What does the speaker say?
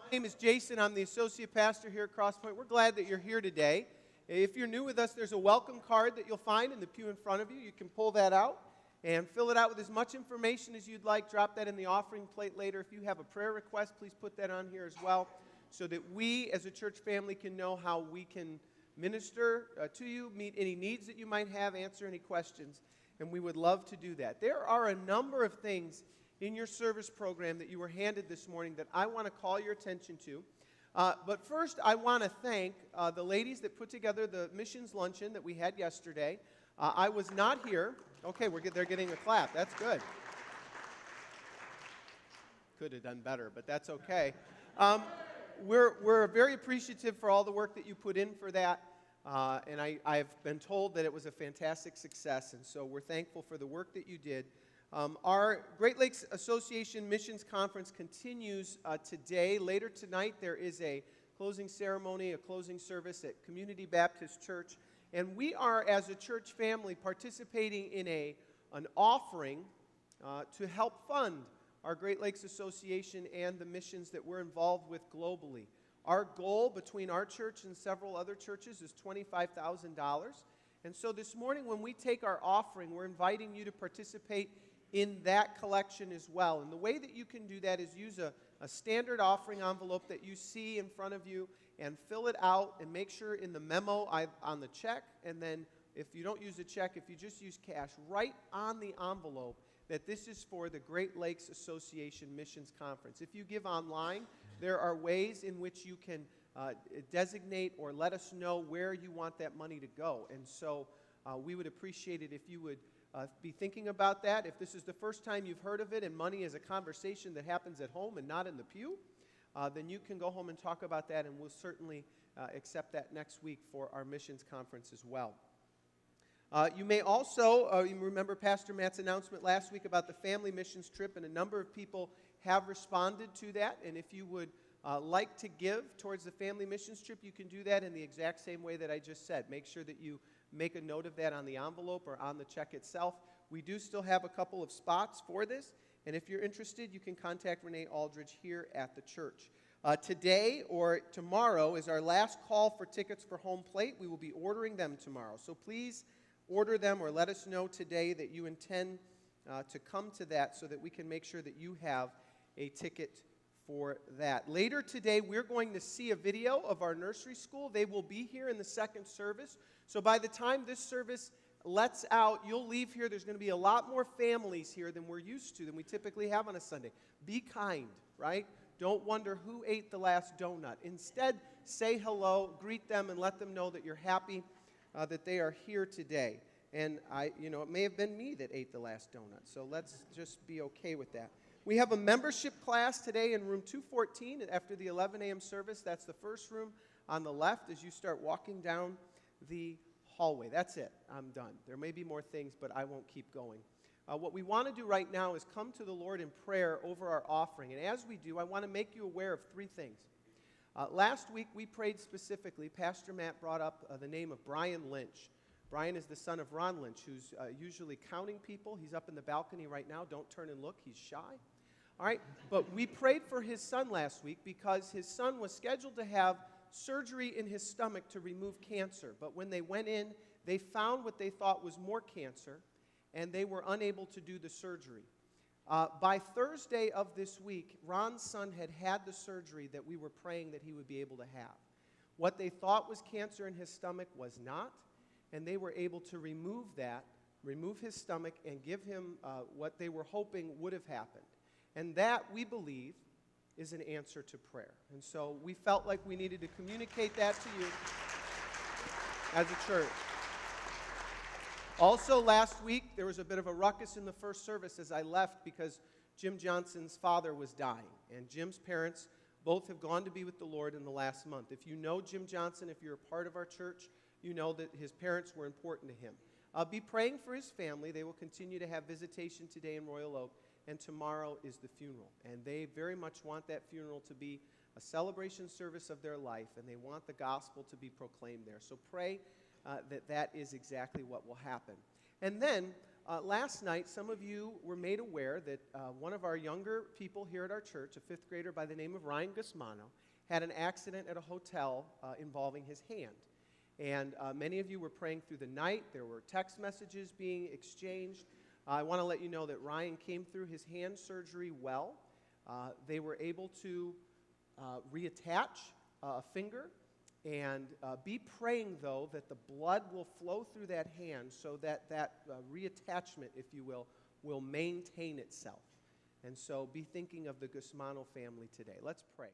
My name is Jason. I'm the associate pastor here at Crosspoint. We're glad that you're here today. If you're new with us, there's a welcome card that you'll find in the pew in front of you. You can pull that out and fill it out with as much information as you'd like. Drop that in the offering plate later. If you have a prayer request, please put that on here as well so that we as a church family can know how we can minister to you, meet any needs that you might have, answer any questions, and we would love to do that. There are a number of things in your service program that you were handed this morning that I want to call your attention to. But first, I want to thank the ladies that put together the missions luncheon that we had yesterday. I was not here. Okay, they're getting a clap. That's good. Could have done better, but that's okay. We're very appreciative for all the work that you put in for that. And I've been told that it was a fantastic success, and so we're thankful for the work that you did. Our Great Lakes Association Missions Conference continues today. Later tonight, there is a closing ceremony, a closing service at Community Baptist Church. And we are, as a church family, participating in an offering to help fund our Great Lakes Association and the missions that we're involved with globally. Our goal between our church and several other churches is $25,000. And so this morning, when we take our offering, we're inviting you to participate in that collection as well. And the way that you can do that is use a standard offering envelope that you see in front of you and fill it out and make sure in the memo on the check, and then if you don't use a check, if you just use cash, write on the envelope that this is for the Great Lakes Association Missions Conference. If you give online, there are ways in which you can designate or let us know where you want that money to go. And so we would appreciate it if you would be thinking about that. If this is the first time you've heard of it and money is a conversation that happens at home and not in the pew, then you can go home and talk about that, and we'll certainly accept that next week for our missions conference as well. You may also, you remember Pastor Matt's announcement last week about the family missions trip, and a number of people have responded to that. And if you would like to give towards the family missions trip, you can do that in the exact same way that I just said. Make sure that you make a note of that on the envelope or on the check itself. We do still have a couple of spots for this, and if you're interested, you can contact Renee Aldridge here at the church. Today or tomorrow is our last call for tickets for Home Plate. We will be ordering them tomorrow, so please order them or let us know today that you intend to come to that so that we can make sure that you have a ticket for that. Later today, we're going to see a video of our nursery school. They will be here in the second service. So by the time this service lets out, you'll leave here. There's going to be a lot more families here than we're used to, than we typically have on a Sunday. Be kind, right? Don't wonder who ate the last donut. Instead, say hello, greet them, and let them know that you're happy that they are here today. And it may have been me that ate the last donut, so let's just be okay with that. We have a membership class today in room 214 after the 11 a.m. service. That's the first room on the left as you start walking down the hallway. That's it. I'm done. There may be more things, but I won't keep going. What we want to do right now is come to the Lord in prayer over our offering. And as we do, I want to make you aware of three things. Last week, we prayed specifically. Pastor Matt brought up the name of Brian Lynch. Brian is the son of Ron Lynch, who's usually counting people. He's up in the balcony right now. Don't turn and look. He's shy. All right, but we prayed for his son last week because his son was scheduled to have surgery in his stomach to remove cancer. But when they went in, they found what they thought was more cancer, and they were unable to do the surgery. By Thursday of this week, Ron's son had the surgery that we were praying that he would be able to have. What they thought was cancer in his stomach was not, and they were able to remove his stomach, and give him what they were hoping would have happened. And that, we believe, is an answer to prayer. And so we felt like we needed to communicate that to you as a church. Also, last week, there was a bit of a ruckus in the first service as I left because Jim Johnson's father was dying. And Jim's parents both have gone to be with the Lord in the last month. If you know Jim Johnson, if you're a part of our church, you know that his parents were important to him. Be praying for his family. They will continue to have visitation today in Royal Oak. And tomorrow is the funeral. And they very much want that funeral to be a celebration service of their life, and they want the gospel to be proclaimed there. So pray that is exactly what will happen. And then Last night, some of you were made aware that one of our younger people here at our church, a fifth grader by the name of Ryan Gusmano, had an accident at a hotel involving his hand. And many of you were praying through the night. There were text messages being exchanged. I want to let you know that Ryan came through his hand surgery well. They were able to reattach a finger. And be praying, though, that the blood will flow through that hand so that reattachment, if you will maintain itself. And so be thinking of the Gusmano family today. Let's pray.